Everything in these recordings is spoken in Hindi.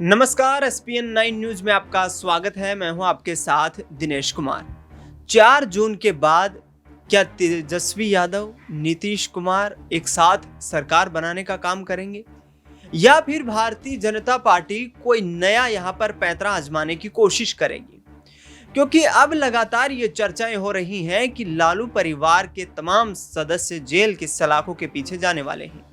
नमस्कार, एसपीएन 9 न्यूज में आपका स्वागत है। मैं हूं आपके साथ दिनेश कुमार। 4 जून के बाद क्या तेजस्वी यादव, नीतीश कुमार एक साथ सरकार बनाने का काम करेंगे या फिर भारतीय जनता पार्टी कोई नया यहां पर पैंतरा आजमाने की कोशिश करेगी? क्योंकि अब लगातार ये चर्चाएं हो रही हैं कि लालू परिवार के तमाम सदस्य जेल की सलाखों के पीछे जाने वाले हैं।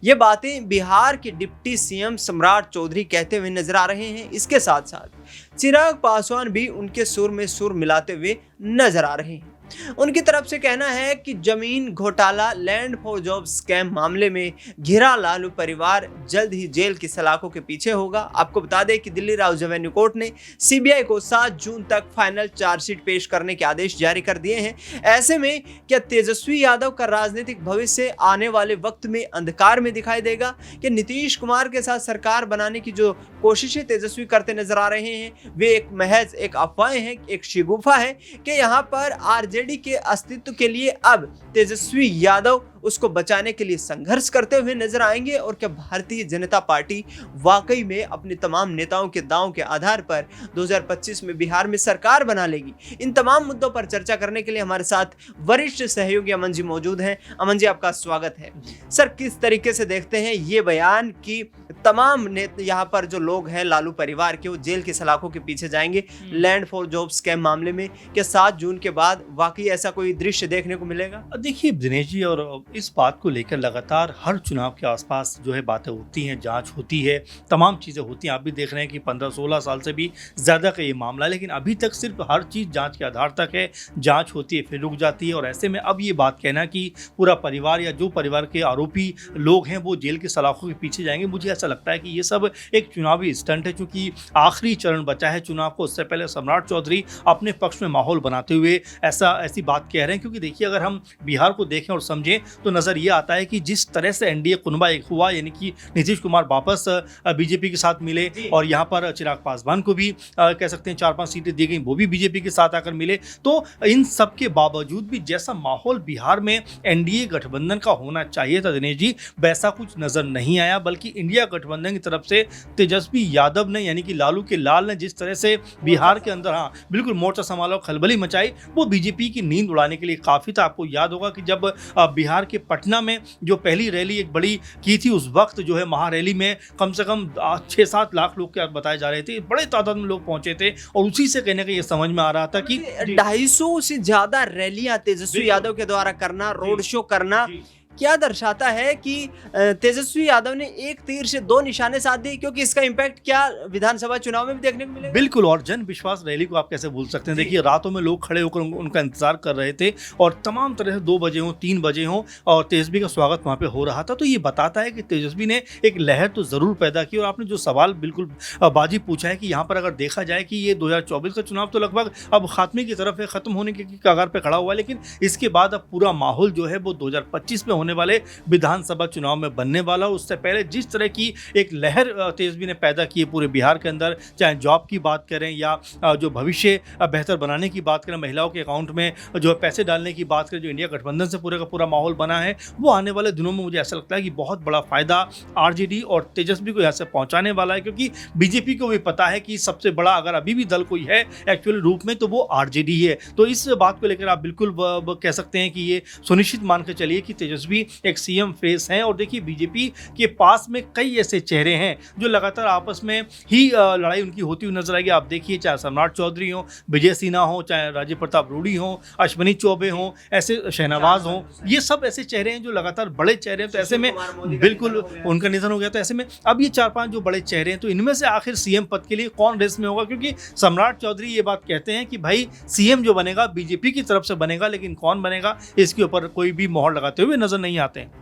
ये बातें बिहार के डिप्टी सीएम सम्राट चौधरी कहते हुए नजर आ रहे हैं। इसके साथ साथ चिराग पासवान भी उनके सुर में सुर मिलाते हुए नजर आ रहे हैं। उनकी तरफ से कहना है कि जमीन घोटाला, लैंड फॉर जॉब स्कैम मामले में घिरा लालू परिवार जल्द ही जेल की सलाखों के पीछे होगा। आपको बता दें कि दिल्ली राउज एवेन्यू कोर्ट ने सीबीआई को 7 जून तक फाइनल चार्जशीट पेश करने के आदेश जारी कर दिए हैं। ऐसे में क्या तेजस्वी यादव का राजनीतिक भविष्य आने वाले वक्त में अंधकार में दिखाई देगा? कि नीतीश कुमार के साथ सरकार बनाने की जो कोशिशें तेजस्वी करते नजर आ रहे हैं वे एक महज एक अफवाहें हैं, एक शिगुफा है कि यहाँ पर आरजेडी के अस्तित्व के लिए अब तेजस्वी यादव उसको बचाने के लिए संघर्ष करते हुए नजर आएंगे? और क्या भारतीय जनता पार्टी वाकई में अपने तमाम नेताओं के दांव के आधार पर 2025 में बिहार में सरकार बना लेगी? इन तमाम मुद्दों पर चर्चा करने के लिए हमारे साथ वरिष्ठ सहयोगी अमन जी मौजूद हैं। अमन जी, आपका स्वागत है। सर, किस तरीके से देखते हैं ये बयान कि तमाम यहाँ पर जो लोग हैं लालू परिवार के, वो जेल की सलाखों के पीछे जाएंगे लैंड फॉर जॉब स्कैम मामले में? क्या 7 जून के बाद वाकई ऐसा कोई दृश्य देखने को मिलेगा? देखिए दिनेश जी, और इस बात को लेकर लगातार हर चुनाव के आसपास जो है बातें होती हैं, जांच होती है, तमाम चीज़ें होती हैं। आप भी देख रहे हैं कि 15-16 साल से भी ज़्यादा का ये मामला है, लेकिन अभी तक सिर्फ हर चीज़ जांच के आधार तक है। जांच होती है फिर रुक जाती है, और ऐसे में अब ये बात कहना कि पूरा परिवार या जो परिवार के आरोपी लोग हैं वो जेल की सलाखों के पीछे जाएंगे, मुझे ऐसा लगता है कि ये सब एक चुनावी स्टंट है। चूँकि आखिरी चरण बचा है चुनाव को, उससे पहले सम्राट चौधरी अपने पक्ष में माहौल बनाते हुए ऐसी बात कह रहे हैं। क्योंकि देखिए, अगर हम बिहार को देखें और समझें तो नज़र ये आता है कि जिस तरह से एनडीए कुनबा एक हुआ, यानी कि नीतीश कुमार वापस बीजेपी के साथ मिले और यहाँ पर चिराग पासवान को भी कह सकते हैं 4-5 सीटें दी गई, वो भी बीजेपी के साथ आकर मिले। तो इन सब के बावजूद भी जैसा माहौल बिहार में एनडीए गठबंधन का होना चाहिए था दिनेश जी, वैसा कुछ नजर नहीं आया। बल्कि इंडिया गठबंधन की तरफ से तेजस्वी यादव ने, यानी कि लालू के लाल ने, जिस तरह से बिहार के अंदर बिल्कुल मोर्चा संभाला, खलबली मचाई, वो बीजेपी की नींद उड़ाने के लिए काफ़ी था। आपको याद होगा कि जब बिहार के पटना में जो पहली रैली एक बड़ी की थी, उस वक्त जो है महारैली में कम से कम 6-7 लाख लोग क्या बताए जा रहे थे, बड़े तादाद में लोग पहुंचे थे। और उसी से कहने का ये समझ में आ रहा था कि 250 से ज्यादा रैलियां तेजस्वी यादव के द्वारा करना, रोड शो करना, क्या दर्शाता है कि तेजस्वी यादव ने एक तीर से 2 निशाने साध दिए? क्योंकि इसका इंपैक्ट क्या विधानसभा चुनाव में भी देखने को मिलेगा? बिल्कुल, और जन विश्वास रैली को आप कैसे भूल सकते हैं। देखिए, रातों में लोग खड़े होकर उनका इंतजार कर रहे थे और तमाम तरह से 2 बजे हों, 3 बजे हों, और तेजस्वी का स्वागत वहाँ पे हो रहा था। तो ये बताता है कि तेजस्वी ने एक लहर तो ज़रूर पैदा की। और आपने जो सवाल बिल्कुल बाजी पूछा है कि यहाँ पर अगर देखा जाए कि ये 2024 का चुनाव तो लगभग अब खात्मे की तरफ है, ख़त्म होने की कगार पर खड़ा हुआ है, लेकिन इसके बाद अब पूरा माहौल जो है वो 2025 में होने वाले विधानसभा चुनाव में बनने वाला। उससे पहले जिस तरह की एक लहर तेजस्वी ने पैदा की है पूरे बिहार के अंदर, चाहे जॉब की बात करें या जो भविष्य बेहतर बनाने की बात करें, महिलाओं के अकाउंट में जो पैसे डालने की बात करें, जो इंडिया गठबंधन से पूरे का पूरा माहौल बना है, वो आने वाले दिनों में मुझे ऐसा लगता है कि बहुत बड़ा फायदा आरजेडी और तेजस्वी को यहाँ से पहुँचाने वाला है। क्योंकि बीजेपी को भी पता है कि सबसे बड़ा अगर अभी भी दल कोई है एक्चुअल रूप में तो वो आरजेडी है। तो इस बात को लेकर आप बिल्कुल कह सकते हैं कि ये सुनिश्चित मान के चलिए कि तेजस्वी एक सीएम फेस हैं। और देखिए, बीजेपी के पास में कई ऐसे चेहरे हैं जो लगातार आपस में ही लड़ाई उनकी होती हुई नजर आएगी। आप देखिए, चाहे सम्राट चौधरी हो, विजय सिन्हा हो, चाहे राजीव प्रताप रूडी हो, अश्विनी चौबे हो, ऐसे शहनवाज हो, ये सब ऐसे चेहरे हैं जो लगातार बड़े चेहरे हैं। तो ऐसे में बिल्कुल उनका निधन हो गया, तो ऐसे में अब ये 4-5 जो बड़े चेहरे हैं, तो इनमें से आखिर सीएम पद के लिए कौन रेस में होगा? क्योंकि सम्राट चौधरी ये बात कहते हैं कि भाई सीएम जो बनेगा बीजेपी की तरफ से बनेगा, लेकिन कौन बनेगा इसके ऊपर कोई भी मोहर लगाते हुए नजर नहीं आते हैं।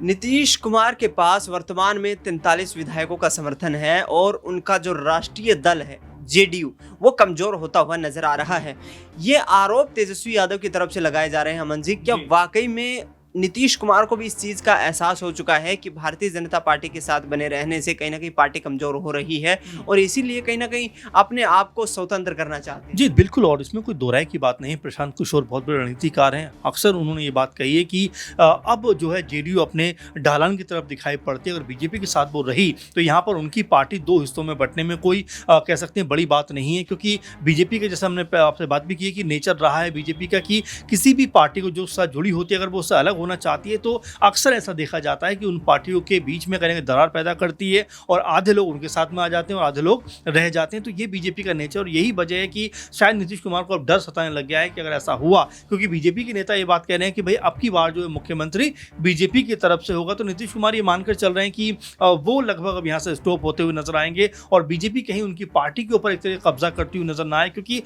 नीतीश कुमार के पास वर्तमान में 43 विधायकों का समर्थन है और उनका जो राष्ट्रीय दल है जेडीयू, वो कमजोर होता हुआ नजर आ रहा है। ये आरोप तेजस्वी यादव की तरफ से लगाए जा रहे हैं। अमन जी, क्या वाकई में नीतीश कुमार को भी इस चीज़ का एहसास हो चुका है कि भारतीय जनता पार्टी के साथ बने रहने से कहीं ना कहीं पार्टी कमज़ोर हो रही है और इसीलिए कहीं ना कहीं अपने आप को स्वतंत्र करना चाहते हैं। जी बिल्कुल, और इसमें कोई दो राय की बात नहीं। प्रशांत किशोर बहुत बड़े रणनीतिकार हैं, अक्सर उन्होंने ये बात कही है कि अब जो है जेडीयू अपने ढलान की तरफ दिखाई पड़ती है। अगर बीजेपी के साथ वो रही तो यहाँ पर उनकी पार्टी दो हिस्सों में बंटने में कोई कह सकते हैं बड़ी बात नहीं है, क्योंकि बीजेपी के जैसे हमने आपसे बात भी की है कि नेचर रहा है बीजेपी का कि किसी भी पार्टी को जो उसके साथ जुड़ी होती है अगर वो उससे अलग होना चाहती है तो अक्सर ऐसा देखा जाता है कि उन पार्टियों के बीच में कहीं दरार पैदा करती है और आधे लोग उनके साथ में आ जाते हैं और आधे लोग रह जाते हैं। तो ये बीजेपी का नेचर, और यही वजह है कि शायद नीतीश कुमार को अब डर सताने लग गया है कि अगर ऐसा हुआ, क्योंकि बीजेपी के नेता ये बात कह रहे हैं कि भाई अब की बार जो है मुख्यमंत्री बीजेपी की तरफ से होगा, तो नीतीश कुमार ये मानकर चल रहे हैं कि वो लगभग अब यहाँ से स्टॉप होते हुए नजर आएंगे और बीजेपी कहीं उनकी पार्टी के ऊपर एक तरह कब्जा करती हुई नजर ना आए, क्योंकि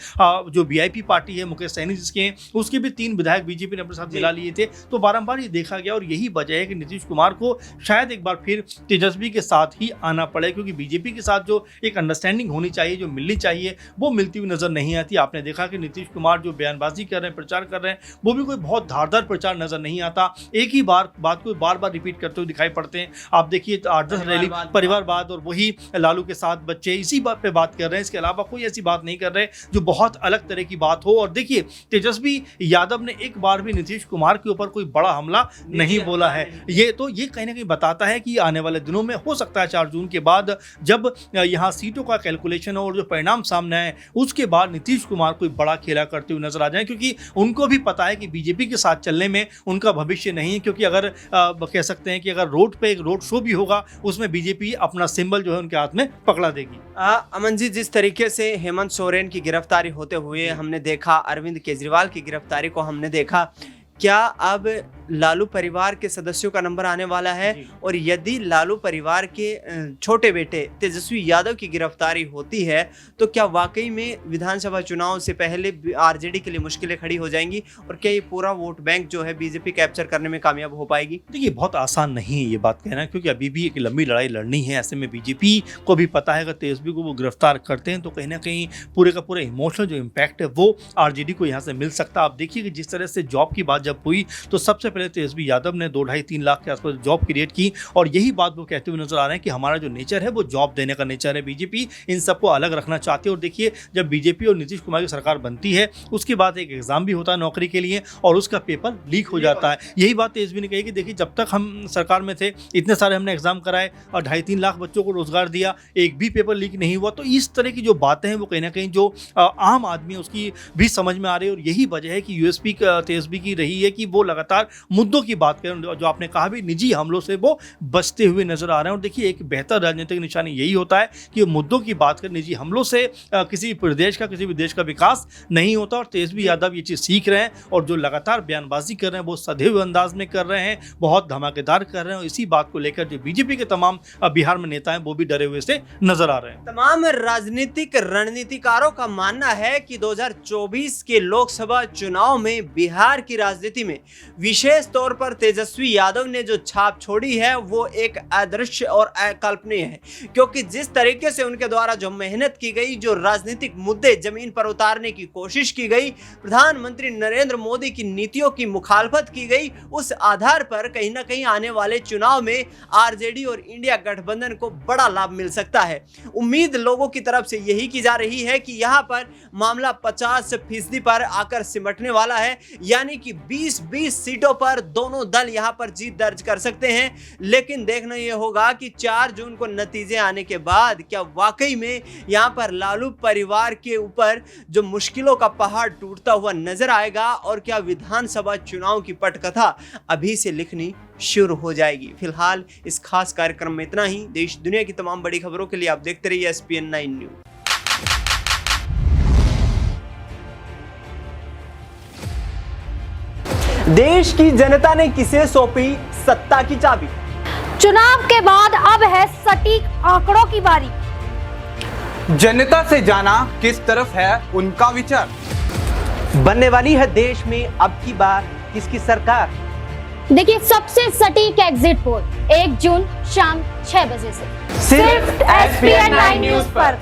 जो वीआईपी पार्टी है मुकेश सहनी जिसके हैं उसके भी 3 विधायक बीजेपी ने अपने साथ मिला लिए थे। तो बारंबार ये देखा गया और यही वजह है कि नीतीश कुमार को शायद एक बार फिर तेजस्वी के साथ ही आना पड़े, क्योंकि बीजेपी के साथ जो एक अंडरस्टैंडिंग होनी चाहिए, जो मिलनी चाहिए, वो मिलती हुई नजर नहीं आती। आपने देखा कि नीतीश कुमार जो बयानबाजी कर रहे हैं, प्रचार कर रहे हैं, वो भी कोई बहुत धारदार प्रचार नजर नहीं आता। एक ही बात को बार बार रिपीट करते हुए दिखाई पड़ते हैं। आप देखिए 8-10 रैली परिवारवाद और वही लालू के साथ बच्चे, इसी बात पे बात कर रहे हैं। इसके अलावा कोई ऐसी बात नहीं कर रहे जो बहुत अलग तरह की बात हो। और देखिए तेजस्वी यादव ने एक बार भी नीतीश कुमार के ऊपर कोई बड़ा हमला नहीं बोला है। ये कहीं ना कहीं बताता है कि आने वाले दिनों में हो सकता है 4 जून के बाद जब यहाँ सीटों का कैलकुलेशन हो और जो परिणाम सामने आए उसके बाद नीतीश कुमार कोई बड़ा खेला करते हुए नजर आ जाए, क्योंकि उनको भी पता है कि बीजेपी के साथ चलने में उनका भविष्य नहीं है। क्योंकि अगर कह सकते हैं कि अगर रोड पे एक रोड शो भी होगा उसमें बीजेपी अपना सिंबल जो है उनके हाथ में पकड़ा देगी। अमन जी, जिस तरीके से हेमंत सोरेन की गिरफ्तारी होते हुए हमने देखा, अरविंद केजरीवाल की गिरफ्तारी को हमने देखा, क्या अब लालू परिवार के सदस्यों का नंबर आने वाला है? और यदि लालू परिवार के छोटे बेटे तेजस्वी यादव की गिरफ्तारी होती है तो क्या वाकई में विधानसभा चुनाव से पहले आरजेडी के लिए मुश्किलें खड़ी हो जाएंगी और क्या ये पूरा वोट बैंक जो है बीजेपी कैप्चर करने में कामयाब हो पाएगी? देखिए बहुत आसान नहीं है ये बात कहना, क्योंकि अभी भी एक लंबी लड़ाई लड़नी है। ऐसे में बीजेपी को भी पता है अगर तेजस्वी को वो गिरफ्तार करते हैं तो कहीं ना कहीं पूरे का पूरा इमोशनल जो इम्पैक्ट है वो आरजेडी को यहाँ से मिल सकता है। आप देखिए कि जिस तरह से जॉब की बात जब हुई तो सबसे पहले तेजस्वी यादव ने 2-2.5-3 लाख के आसपास जॉब क्रिएट की और यही बात वो कहते हुए नजर आ रहे हैं कि हमारा जो नेचर है वो जॉब देने का नेचर है। बीजेपी इन सबको अलग रखना चाहती है। और देखिए जब बीजेपी और नीतीश कुमार की सरकार बनती है उसके बाद एक एग्जाम भी होता है नौकरी के लिए और उसका पेपर लीक हो जाता है। यही बात तेजस्वी ने कही कि देखिए जब तक हम सरकार में थे इतने सारे हमने एग्जाम कराए और 2.5-3 लाख बच्चों को रोजगार दिया, एक भी पेपर लीक नहीं हुआ। तो इस तरह की जो बातें हैं वो कहीं ना कहीं जो आम आदमी है उसकी भी समझ में आ रही है। और यही वजह है कि यूएसपी तेजस्वी की रही है कि वो लगातार मुद्दों की बात करें, जो आपने कहा भी निजी हमलों से वो बचते हुए नजर आ रहे हैं। और देखिए एक बेहतर राजनीतिक निशानी यही होता है कि मुद्दों की बात करें, निजी हमलों से किसी प्रदेश का किसी भी देश का विकास नहीं होता। और तेजस्वी यादव ये चीज़ सीख रहे हैं और जो लगातार बयानबाजी कर रहे हैं वो सधे हुए अंदाज में कर रहे हैं, बहुत धमाकेदार कर रहे हैं। और इसी बात को लेकर जो बीजेपी के तमाम बिहार में नेता हैं वो भी डरे हुए से नजर आ रहे हैं। तमाम राजनीतिक रणनीतिकारों का मानना है कि 2024 के लोकसभा चुनाव में बिहार की राजनीति में विशेष तौर पर तेजस्वी यादव ने जो छाप छोड़ी है वो एक अदृश्य और अकल्पनीय है, क्योंकि जिस तरीके से उनके द्वारा जो मेहनत की गई, जो राजनीतिक मुद्दे जमीन पर उतारने की कोशिश की गई, प्रधानमंत्री नरेंद्र मोदी की नीतियों की मुखालफत की गई, उस आधार पर कहीं ना कहीं आने वाले चुनाव में आरजेडी और इंडिया गठबंधन को बड़ा लाभ मिल सकता है। उम्मीद लोगों की तरफ से यही की जा रही है कि यहां पर मामला 50% पर आकर सिमटने वाला है, यानी कि 20-20 सीटों पर दोनों दल यहां पर जीत दर्ज कर सकते हैं। लेकिन देखना यह होगा कि 4 जून को नतीजे आने के बाद क्या वाकई में यहां पर लालू परिवार के ऊपर जो मुश्किलों का पहाड़ टूटता हुआ नजर आएगा और क्या विधानसभा चुनाव की पटकथा अभी से लिखनी शुरू हो जाएगी। फिलहाल इस खास कार्यक्रम में इतना ही। देश दुनिया की तमाम बड़ी खबरों के लिए आप देखते रहिए SPN9 न्यूज। देश की जनता ने किसे सौंपी सत्ता की चाबी? चुनाव के बाद अब है सटीक आंकड़ों की बारी। जनता से जाना किस तरफ है उनका विचार। बनने वाली है देश में अब की बार किसकी सरकार? देखिए सबसे सटीक एग्जिट पोल 1 जून शाम 6 बजे से सिर्फ SPN9 न्यूज पर।